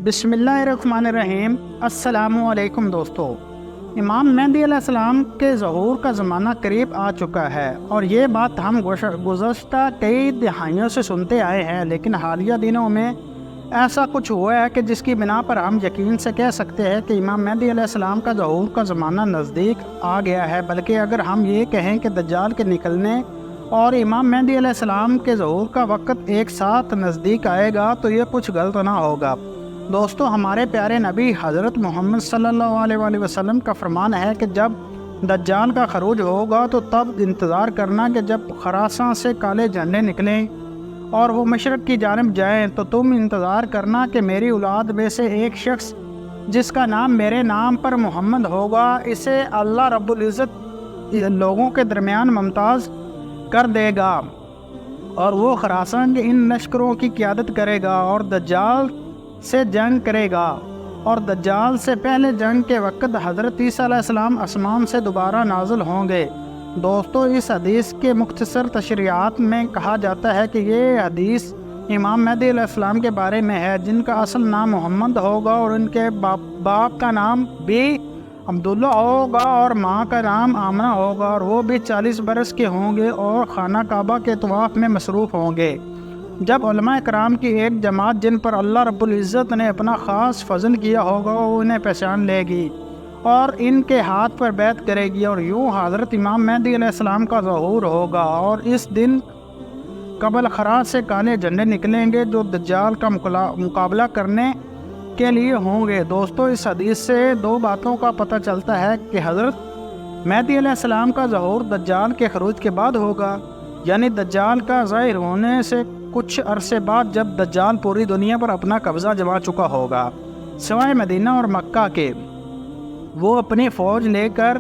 بسم اللہ الرحمن الرحیم۔ السلام علیکم دوستو، امام مہدی علیہ السلام کے ظہور کا زمانہ قریب آ چکا ہے اور یہ بات ہم گزشتہ کئی دہائیوں سے سنتے آئے ہیں، لیکن حالیہ دنوں میں ایسا کچھ ہوا ہے کہ جس کی بنا پر ہم یقین سے کہہ سکتے ہیں کہ امام مہدی علیہ السلام کا ظہور کا زمانہ نزدیک آ گیا ہے۔ بلکہ اگر ہم یہ کہیں کہ دجال کے نکلنے اور امام مہدی علیہ السلام کے ظہور کا وقت ایک ساتھ نزدیک آئے گا تو یہ کچھ غلط نہ ہوگا۔ دوستو، ہمارے پیارے نبی حضرت محمد صلی اللہ علیہ وآلہ وسلم کا فرمان ہے کہ جب دجال کا خروج ہوگا تو تب انتظار کرنا کہ جب خراساں سے کالے جھنڈے نکلیں اور وہ مشرق کی جانب جائیں تو تم انتظار کرنا کہ میری اولاد میں سے ایک شخص جس کا نام میرے نام پر محمد ہوگا، اسے اللہ رب العزت لوگوں کے درمیان ممتاز کر دے گا اور وہ خراساں کے ان لشکروں کی قیادت کرے گا اور دجال سے جنگ کرے گا، اور دجال سے پہلے جنگ کے وقت حضرت عیسیٰ علیہ السلام آسمان سے دوبارہ نازل ہوں گے۔ دوستو، اس حدیث کے مختصر تشریحات میں کہا جاتا ہے کہ یہ حدیث امام مہدی علیہ السلام کے بارے میں ہے، جن کا اصل نام محمد ہوگا اور ان کے باپ کا نام بھی عبداللہ ہوگا اور ماں کا نام آمنہ ہوگا، اور وہ بھی 40 برس کے ہوں گے اور خانہ کعبہ کے طواف میں مصروف ہوں گے۔ جب علماء کرام کی ایک جماعت جن پر اللہ رب العزت نے اپنا خاص فضل کیا ہوگا وہ انہیں پہچان لے گی اور ان کے ہاتھ پر بیعت کرے گی، اور یوں حضرت امام مہدی علیہ السلام کا ظہور ہوگا، اور اس دن قبل خراج سے کالے جھنڈے نکلیں گے جو دجال کا مقابلہ کرنے کے لیے ہوں گے۔ دوستو، اس حدیث سے دو باتوں کا پتہ چلتا ہے کہ حضرت مہدی علیہ السلام کا ظہور دجال کے خروج کے بعد ہوگا، یعنی دجال کا ظاہر ہونے سے کچھ عرصے بعد، جب دجال پوری دنیا پر اپنا قبضہ جما چکا ہوگا سوائے مدینہ اور مکہ کے۔ وہ اپنی فوج لے کر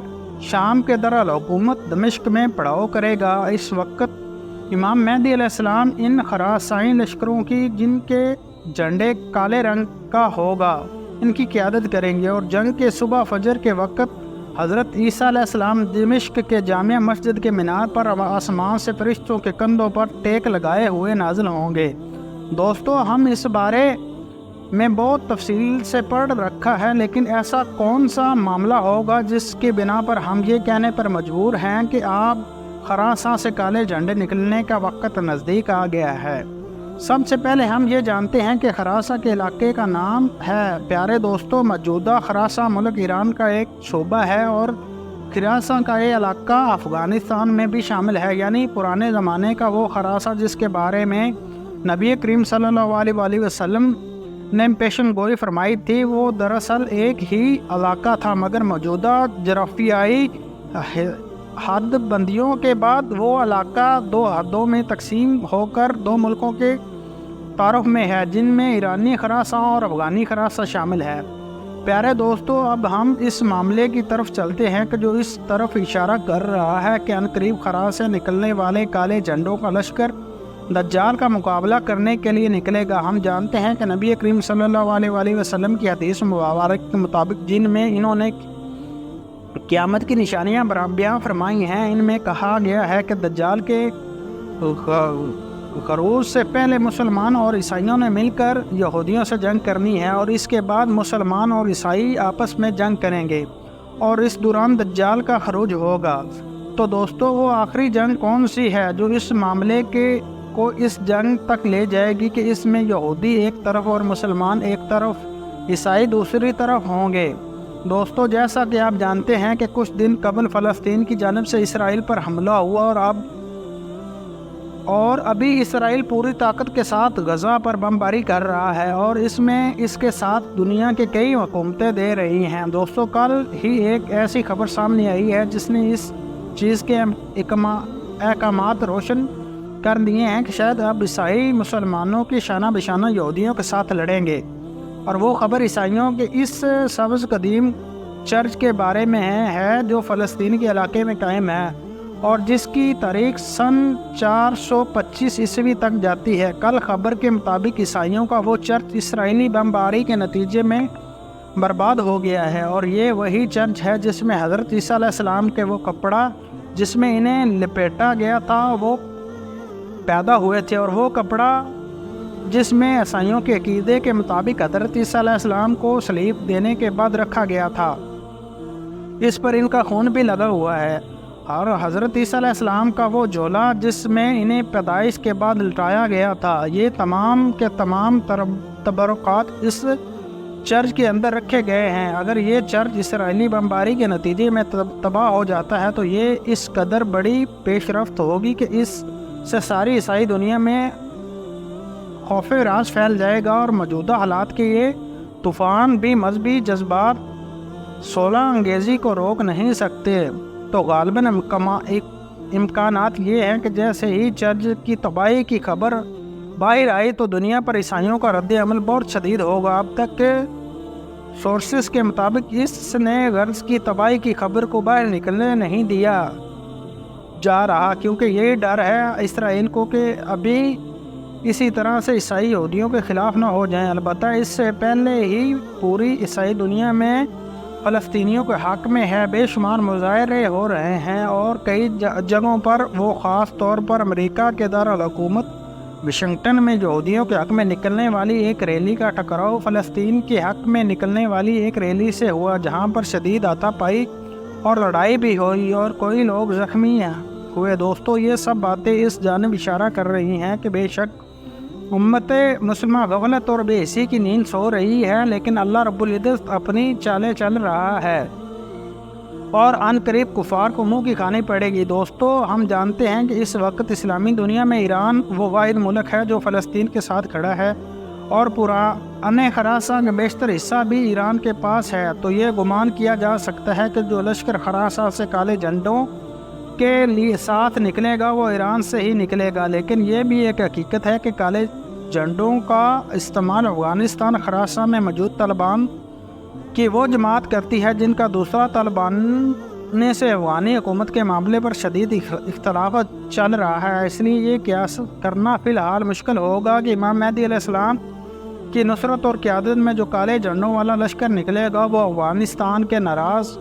شام کے دارالحکومت دمشق میں پڑاؤ کرے گا۔ اس وقت امام مہدی علیہ السلام ان خراسائی لشکروں کی جن کے جھنڈے کالے رنگ کا ہوگا ان کی قیادت کریں گے، اور جنگ کے صبح فجر کے وقت حضرت عیسیٰ علیہ السلام دمشق کے جامع مسجد کے مینار پر آسمان سے فرشتوں کے کندھوں پر ٹیک لگائے ہوئے نازل ہوں گے۔ دوستو، ہم اس بارے میں بہت تفصیل سے پڑھ رکھا ہے، لیکن ایسا کون سا معاملہ ہوگا جس کی بنا پر ہم یہ کہنے پر مجبور ہیں کہ آپ خراساں سے کالے جھنڈے نکلنے کا وقت نزدیک آ گیا ہے؟ سب سے پہلے ہم یہ جانتے ہیں کہ خراساں کے علاقے کا نام ہے۔ پیارے دوستو، موجودہ خراساں ملک ایران کا ایک صوبہ ہے اور خراساں کا یہ علاقہ افغانستان میں بھی شامل ہے، یعنی پرانے زمانے کا وہ خراساں جس کے بارے میں نبی کریم صلی اللہ علیہ وآلہ وسلم نے پیشن گوئی فرمائی تھی، وہ دراصل ایک ہی علاقہ تھا، مگر موجودہ جغرافیائی حد بندیوں کے بعد وہ علاقہ دو حدوں میں تقسیم ہو کر دو ملکوں کے تعارف میں ہے، جن میں ایرانی خراساں اور افغانی خراساں شامل ہے۔ پیارے دوستو، اب ہم اس معاملے کی طرف چلتے ہیں کہ جو اس طرف اشارہ کر رہا ہے کہ عنقریب خراج سے نکلنے والے کالے جھنڈوں کا لشکر دجال کا مقابلہ کرنے کے لیے نکلے گا۔ ہم جانتے ہیں کہ نبی کریم صلی اللہ علیہ وآلہ وسلم کی حدیث مبارک کے مطابق جن میں انہوں نے قیامت کی نشانیاں بیان فرمائی ہیں، ان میں کہا گیا ہے کہ دجال کے خروج سے پہلے مسلمان اور عیسائیوں نے مل کر یہودیوں سے جنگ کرنی ہے، اور اس کے بعد مسلمان اور عیسائی آپس میں جنگ کریں گے، اور اس دوران دجال کا خروج ہوگا۔ تو دوستو، وہ آخری جنگ کون سی ہے جو اس معاملے کو اس جنگ تک لے جائے گی کہ اس میں یہودی ایک طرف اور مسلمان ایک طرف، عیسائی دوسری طرف ہوں گے؟ دوستو، جیسا کہ آپ جانتے ہیں کہ کچھ دن قبل فلسطین کی جانب سے اسرائیل پر حملہ ہوا اور ابھی اسرائیل پوری طاقت کے ساتھ غزہ پر بمباری کر رہا ہے، اور اس کے ساتھ دنیا کے کئی حکومتیں دے رہی ہیں۔ دوستو، کل ہی ایک ایسی خبر سامنے آئی ہے جس نے اس چیز کے احکامات روشن کر دیے ہیں کہ شاید اب عیسائی مسلمانوں کی شانہ بشانہ یہودیوں کے ساتھ لڑیں گے، اور وہ خبر عیسائیوں کے اس سبز قدیم چرچ کے بارے میں ہے جو فلسطین کے علاقے میں قائم ہے اور جس کی تاریخ سن 425 عیسوی تک جاتی ہے۔ کل خبر کے مطابق عیسائیوں کا وہ چرچ اسرائیلی بمباری کے نتیجے میں برباد ہو گیا ہے، اور یہ وہی چرچ ہے جس میں حضرت عیسیٰ علیہ السلام کے وہ کپڑا جس میں انہیں لپیٹا گیا تھا وہ پیدا ہوئے تھے، اور وہ کپڑا جس میں عیسائیوں کے عقیدے کے مطابق حضرت عیسیٰ علیہ السلام کو صلیب دینے کے بعد رکھا گیا تھا۔ اس پر ان کا خون بھی لگا ہوا ہے، اور حضرت عیسیٰ علیہ السلام کا وہ جولا جس میں انہیں پیدائش کے بعد لٹایا گیا تھا، یہ تمام کے تمام تبرکات اس چرچ کے اندر رکھے گئے ہیں۔ اگر یہ چرچ اسرائیلی بمباری کے نتیجے میں تباہ ہو جاتا ہے تو یہ اس قدر بڑی پیش رفت ہوگی کہ اس سے ساری عیسائی دنیا میں خوف راز پھیل جائے گا، اور موجودہ حالات کے یہ طوفان بھی مذہبی جذبات صلح انگیزی کو روک نہیں سکتے۔ تو غالباً امکانات یہ ہیں کہ جیسے ہی چرچ کی تباہی کی خبر باہر آئی تو دنیا پر عیسائیوں کا رد عمل بہت شدید ہوگا۔ اب تک کے سورسز کے مطابق اس نے غرض کی تباہی کی خبر کو باہر نکلنے نہیں دیا جا رہا، کیونکہ یہی ڈر ہے اسرائیل کو کہ ابھی اسی طرح سے عیسائی یہودیوں کے خلاف نہ ہو جائیں۔ البتہ اس سے پہلے ہی پوری عیسائی دنیا میں فلسطینیوں کے حق میں ہے بے شمار مظاہرے ہو رہے ہیں، اور کئی جگہوں پر وہ خاص طور پر امریکہ کے دارالحکومت واشنگٹن میں یہودیوں کے حق میں نکلنے والی ایک ریلی کا ٹکراؤ فلسطین کے حق میں نکلنے والی ایک ریلی سے ہوا، جہاں پر شدید ہاتھا پائی اور لڑائی بھی ہوئی اور کوئی لوگ زخمی ہوئے۔ دوستو، یہ سب باتیں اس جانب اشارہ کر رہی ہیں کہ بے شک امت مسلمہ غفلت اور بے حسی کی نیند سو رہی ہے، لیکن اللہ رب العزت اپنی چالیں چل رہا ہے اور عن قریب کفار کو منہ کی کھانی پڑے گی۔ دوستو، ہم جانتے ہیں کہ اس وقت اسلامی دنیا میں ایران وہ واحد ملک ہے جو فلسطین کے ساتھ کھڑا ہے، اور پورا خراساں کا بیشتر حصہ بھی ایران کے پاس ہے۔ تو یہ گمان کیا جا سکتا ہے کہ جو لشکر خراساں سے کالے جھنڈوں کے لیے ساتھ نکلے گا وہ ایران سے ہی نکلے گا، لیکن یہ بھی ایک حقیقت ہے کہ کالے جھنڈوں کا استعمال افغانستان خراساں میں موجود طالبان کی وہ جماعت کرتی ہے جن کا دوسرا طالبان سے افغانی حکومت کے معاملے پر شدید اختلاف چل رہا ہے۔ اس لیے یہ قیاس کرنا فی الحال مشکل ہوگا کہ امام مہدی علیہ السلام کی نصرت اور قیادت میں جو کالے جھنڈوں والا لشکر نکلے گا وہ افغانستان کے ناراض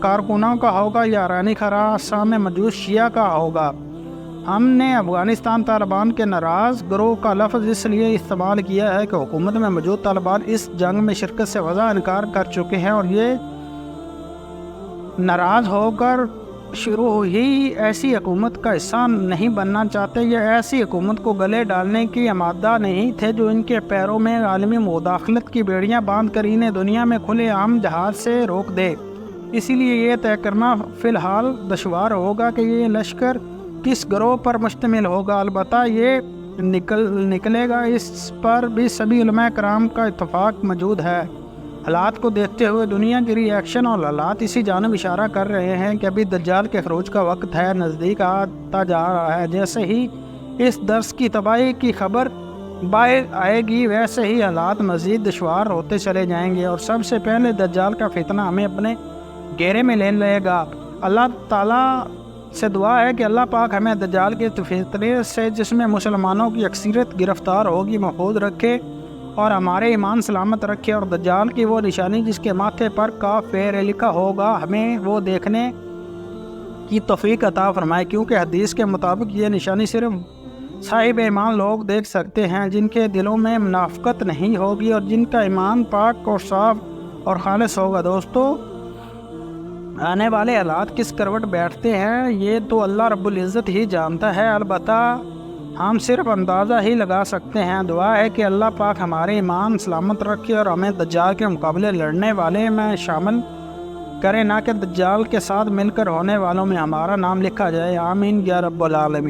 کارکنوں کا ہوگا یا ایرانی خراساں میں موجود شیعہ کا ہوگا۔ ہم نے افغانستان طالبان کے ناراض گروہ کا لفظ اس لیے استعمال کیا ہے کہ حکومت میں موجود طالبان اس جنگ میں شرکت سے واضح انکار کر چکے ہیں، اور یہ ناراض ہو کر شروع ہی ایسی حکومت کا حصہ نہیں بننا چاہتے، یا ایسی حکومت کو گلے ڈالنے کی آمادہ نہیں تھے جو ان کے پیروں میں عالمی مداخلت کی بیڑیاں باندھ کر انہیں دنیا میں کھلے عام جہاز سے روک دے۔ اسی لیے یہ طے کرنا فی الحال دشوار ہوگا کہ یہ لشکر کس گروہ پر مشتمل ہوگا۔ البتہ یہ نکلے گا، اس پر بھی سبھی علماء کرام کا اتفاق موجود ہے۔ حالات کو دیکھتے ہوئے دنیا کی ری ایکشن اور حالات اسی جانب اشارہ کر رہے ہیں کہ ابھی دجال کے خروج کا وقت ہے، نزدیک آتا جا رہا ہے۔ جیسے ہی اس درس کی تباہی کی خبر باہر آئے گی ویسے ہی حالات مزید دشوار ہوتے چلے جائیں گے، اور سب سے پہلے دجال کا فتنہ ہمیں اپنے گھیرے میں لے لے گا۔ اللہ تعالیٰ سے دعا ہے کہ اللہ پاک ہمیں دجال کے فتنے سے جس میں مسلمانوں کی اکثریت گرفتار ہوگی محفوظ رکھے، اور ہمارے ایمان سلامت رکھے، اور دجال کی وہ نشانی جس کے ماتھے پر کافر لکھا ہوگا ہمیں وہ دیکھنے کی توفیق عطا فرمائے، کیونکہ حدیث کے مطابق یہ نشانی صرف صاحب ایمان لوگ دیکھ سکتے ہیں جن کے دلوں میں منافقت نہیں ہوگی اور جن کا ایمان پاک اور صاف اور خالص ہوگا۔ دوستو، آنے والے حالات کس کروٹ بیٹھتے ہیں یہ تو اللہ رب العزت ہی جانتا ہے، البتہ ہم صرف اندازہ ہی لگا سکتے ہیں۔ دعا ہے کہ اللہ پاک ہمارے ایمان سلامت رکھے اور ہمیں دجال کے مقابلے لڑنے والے میں شامل کرے، نہ کہ دجال کے ساتھ مل کر ہونے والوں میں ہمارا نام لکھا جائے۔ آمین یا رب العالمین۔